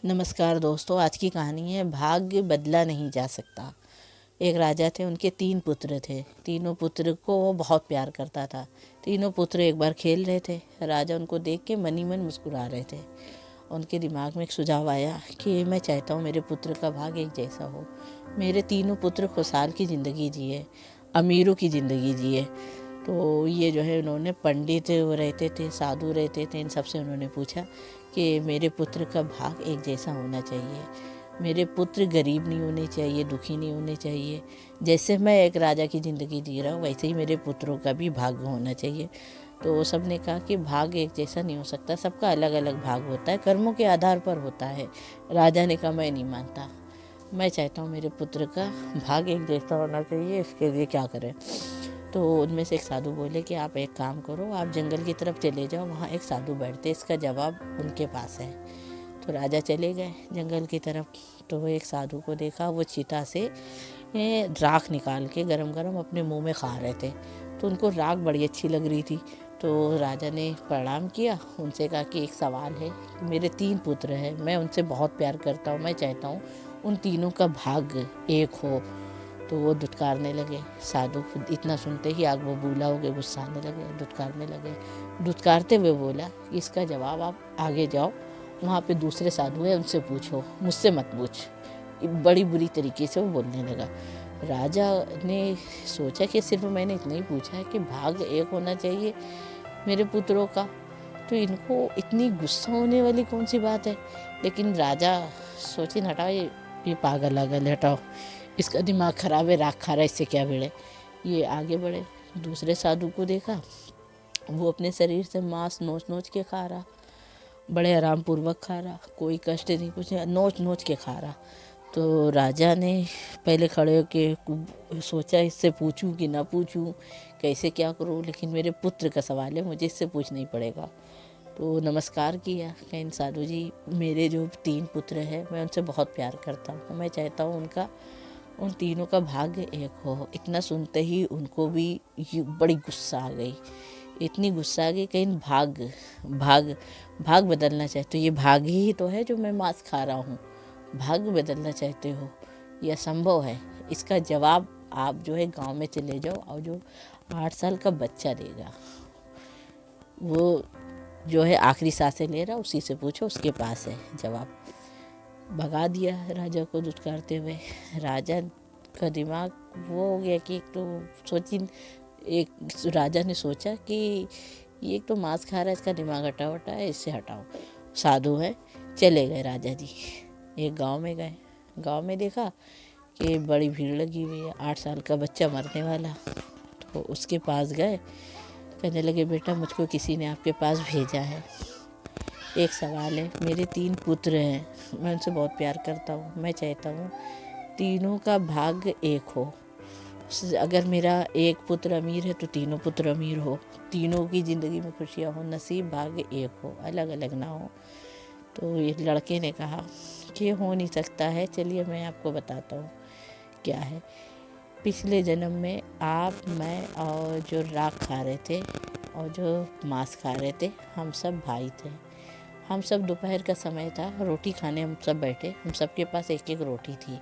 नमस्कार दोस्तों, आज की कहानी है भाग्य बदला नहीं जा सकता। एक राजा थे, उनके 3 पुत्र थे। तीनों पुत्र को वो बहुत प्यार करता था। तीनों पुत्र एक बार खेल रहे थे। राजा उनको देख के मन ही मन मुस्कुरा रहे थे। उनके दिमाग में एक सुझाव आया कि मैं चाहता हूँ मेरे पुत्र का भाग्य एक जैसा हो। मेरे तीनों पुत्र खुशहाल की ज़िंदगी जिए, अमीरों की ज़िंदगी जिए। तो ये जो है उन्होंने पंडित रहते थे, साधु रहते थे, इन सबसे उन्होंने पूछा कि मेरे पुत्र का भाग एक जैसा होना चाहिए। मेरे पुत्र गरीब नहीं होने चाहिए, दुखी नहीं होने चाहिए। जैसे मैं एक राजा की ज़िंदगी जी रहा हूँ, वैसे ही मेरे पुत्रों का भी भाग्य होना चाहिए। तो सब ने कहा कि भाग्य एक जैसा नहीं हो सकता, सबका अलग अलग भाग होता है, कर्मों के आधार पर होता है। राजा ने कहा मैं नहीं मानता, मैं चाहता हूँ मेरे पुत्र का भाग्य एक जैसा होना चाहिए, इसके लिए क्या करें। तो उनमें से एक साधु बोले कि आप एक काम करो, आप जंगल की तरफ चले जाओ, वहाँ एक साधु बैठते, इसका जवाब उनके पास है। तो राजा चले गए जंगल की तरफ। तो वो एक साधु को देखा, वो चिता से राख निकाल के गरम गरम अपने मुंह में खा रहे थे। तो उनको राख बड़ी अच्छी लग रही थी। तो राजा ने प्रणाम किया, उनसे कहा कि एक सवाल है, मेरे 3 पुत्र हैं, मैं उनसे बहुत प्यार करता हूँ, मैं चाहता हूँ उन तीनों का भाग्य एक हो। तो वो दुत्कारने लगे। साधु इतना सुनते ही आग बबूला हो गए, गुस्सा आने लगे, दुत्कारने लगे। दुत्कारते हुए बोला, इसका जवाब आप आगे जाओ, वहाँ पे दूसरे साधु है, उनसे पूछो, मुझसे मत पूछ। बड़ी बुरी तरीके से वो बोलने लगा। राजा ने सोचा कि सिर्फ मैंने इतना ही पूछा है कि भाग एक होना चाहिए मेरे पुत्रों का, तो इनको इतनी गुस्सा होने वाली कौन सी बात है। लेकिन राजा सोचे, हटाओ, ये पागल आगल है, हटाओ, इसका दिमाग खराब है, राख खा रहा है, इससे क्या भिड़े। ये आगे बढ़े। दूसरे साधु को देखा, वो अपने शरीर से मांस नोच नोच के खा रहा, बड़े आराम पूर्वक खा रहा, कोई कष्ट नहीं, कुछ नहीं, नोच नोच के खा रहा। तो राजा ने पहले खड़े होके सोचा, इससे पूछूं कि ना पूछूं, कैसे क्या करूं, लेकिन मेरे पुत्र का सवाल है, मुझे इससे पूछना ही पड़ेगा। तो नमस्कार किया, कहीं साधु जी, मेरे जो 3 पुत्र हैं, मैं उनसे बहुत प्यार करता हूँ, मैं चाहता हूँ उन तीनों का भाग्य एक हो। इतना सुनते ही उनको भी बड़ी गुस्सा आ गई, इतनी गुस्सा आ गई, कहीं भाग भाग बदलना चाहते हो, ये भाग ही तो है जो मैं मांस खा रहा हूँ, भाग्य बदलना चाहते हो, यह असंभव है। इसका जवाब आप जो है गांव में चले जाओ, और जो 8 साल का बच्चा देगा, वो जो है आखिरी सांसें ले रहा, उसी से पूछो, उसके पास है जवाब। भगा दिया राजा को दुत्कारते हुए। राजा का दिमाग वो हो गया कि एक तो सोची, एक राजा ने सोचा कि ये एक तो मांस खा रहा है, इसका दिमाग हटा हटा है, इससे हटाओ। साधु है, चले गए राजा जी। एक गांव में गए, गांव में देखा कि बड़ी भीड़ लगी हुई है, 8 साल का बच्चा मरने वाला। तो उसके पास गए, कहने लगे, बेटा मुझको किसी ने आपके पास भेजा है, एक सवाल है, मेरे 3 पुत्र हैं, मैं उनसे बहुत प्यार करता हूँ, मैं चाहता हूँ तीनों का भाग्य एक हो। अगर मेरा एक पुत्र अमीर है तो तीनों पुत्र अमीर हो, तीनों की ज़िंदगी में खुशियाँ हो, नसीब भाग्य एक हो, अलग अलग ना हो। तो ये लड़के ने कहा कि हो नहीं सकता है, चलिए मैं आपको बताता हूँ क्या है। पिछले जन्म में आप, मैं और जो राख खा रहे थे और जो मांस खा रहे थे, हम सब भाई थे। हम सब, दोपहर का समय था, रोटी खाने हम सब बैठे, हम सब के पास एक एक रोटी थी।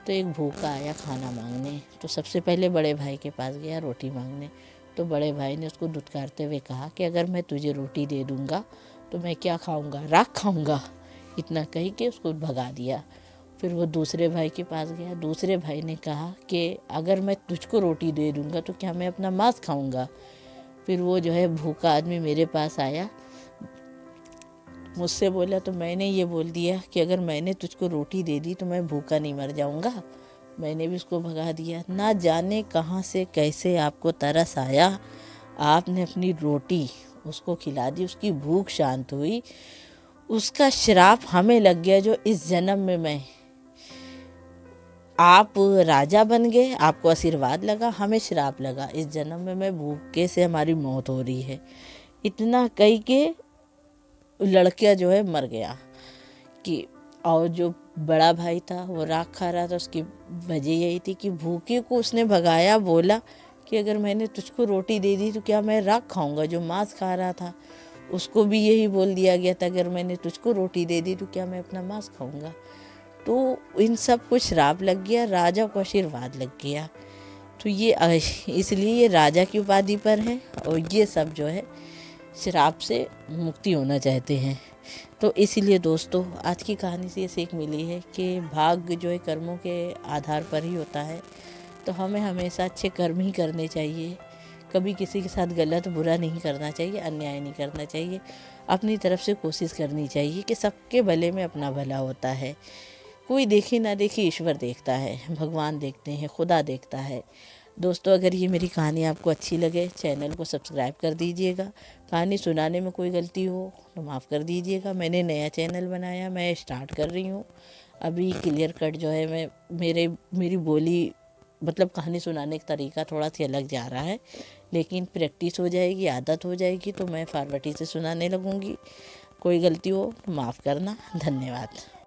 तो एक भूखा आया खाना मांगने, तो सबसे पहले बड़े भाई के पास गया रोटी मांगने। तो बड़े भाई ने उसको दुत्कारते हुए कहा कि अगर मैं तुझे रोटी दे दूँगा तो मैं क्या खाऊँगा, राख खाऊँगा। इतना कही के उसको भगा दिया। फिर वो दूसरे भाई के पास गया, दूसरे भाई ने कहा कि अगर मैं तुझको रोटी दे दूँगा तो क्या मैं अपना मांस खाऊँगा। फिर वो जो है भूखा आदमी मेरे पास आया, मुझसे बोला, तो मैंने ये बोल दिया कि अगर मैंने तुझको रोटी दे दी तो मैं भूखा नहीं मर जाऊंगा। मैंने भी उसको भगा दिया। ना जाने कहाँ से कैसे आपको तरस आया, आपने अपनी रोटी उसको खिला दी, उसकी भूख शांत हुई, उसका श्राप हमें लग गया, जो इस जन्म में मैं, आप राजा बन गए, आपको आशीर्वाद लगा, हमें श्राप लगा, इस जन्म में मैं भूखे से हमारी मौत हो रही है। इतना कही के लड़का जो है मर गया। कि और जो बड़ा भाई था वो राख खा रहा था, उसकी वजह यही थी कि भूखे को उसने भगाया, बोला कि अगर मैंने तुझको रोटी दे दी तो क्या मैं राख खाऊंगा, जो मांस खा रहा था। उसको भी यही बोल दिया गया था, अगर मैंने तुझको रोटी दे दी तो क्या मैं अपना मांस खाऊंगा। तो इन सब को श्राप लग गया, राजा को आशीर्वाद लग गया। तो ये इसलिए ये राजा की उपाधि पर है, और ये सब जो है श्राप से मुक्ति होना चाहते हैं। तो इसीलिए दोस्तों आज की कहानी से ये सीख मिली है कि भाग्य जो है कर्मों के आधार पर ही होता है। तो हमें हमेशा अच्छे कर्म ही करने चाहिए, कभी किसी के साथ गलत बुरा नहीं करना चाहिए, अन्याय नहीं करना चाहिए। अपनी तरफ से कोशिश करनी चाहिए कि सबके भले में अपना भला होता है। कोई देखे ना देखे ईश्वर देखता है, भगवान देखते हैं, खुदा देखता है। दोस्तों अगर ये मेरी कहानी आपको अच्छी लगे चैनल को सब्सक्राइब कर दीजिएगा। कहानी सुनाने में कोई गलती हो तो माफ़ कर दीजिएगा। मैंने नया चैनल बनाया, मैं स्टार्ट कर रही हूँ अभी। क्लियर कट जो है मैं मेरी बोली मतलब कहानी सुनाने का तरीका थोड़ा सा अलग जा रहा है, लेकिन प्रैक्टिस हो जाएगी, आदत हो जाएगी तो मैं फारवर्टी से सुनाने लगूँगी। कोई गलती हो तो माफ़ करना। धन्यवाद।